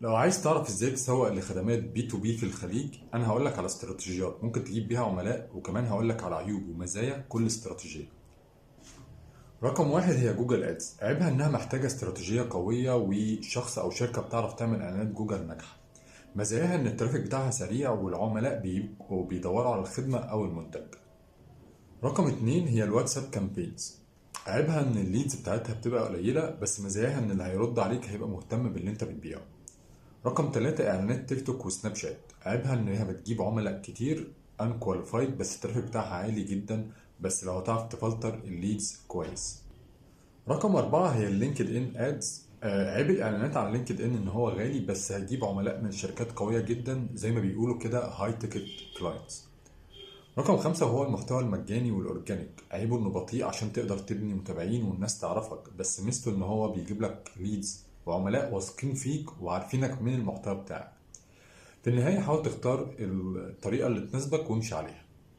لو عايز تعرف ازاي تسوق لخدمات بي تو بي في الخليج، انا هقولك على استراتيجيات ممكن تجيب بيها عملاء، وكمان هقولك على عيوب ومزايا كل استراتيجية. رقم واحد هي جوجل ادز. عيبها انها محتاجة استراتيجية قوية وشخص او شركة بتعرف تعمل اعلانات جوجل ناجحة. مزاياها ان الترافيك بتاعها سريع والعملاء بيبقوا بيدوروا على الخدمة او المنتج. رقم اتنين هي الواتساب كامبينز. عيبها ان الليدز بتاعتها بتبقى قليلة، بس مزاياها ان اللي هيرد عليك هيبقى مهتم باللي انت بتبيعه. رقم ثلاثة إعلانات تيك توك وسناب شات. عيبها إنها بتجيب عملاء كتير unqualified، بس الترافيك بتاعها عالي جدا، بس لو هتعرف تفلتر الليدز كويس. رقم أربعة هي اللينكد إن أدز. عيب الإعلانات على لينكد إن إن هو غالي، بس هتجيب عملاء من شركات قوية جدا زي ما بيقولوا كده هاي تيكت كلاينتس. رقم خمسة هو المحتوى المجاني والأورجانيك. عيبه إنه بطيء عشان تقدر تبني متابعين والناس تعرفك، بس ميزته إن هو بيجيب لك ليدز وعملاء واثقين فيك وعارفينك من المحتوى بتاعك. في النهاية حاول تختار الطريقة اللي تناسبك وامشي عليها.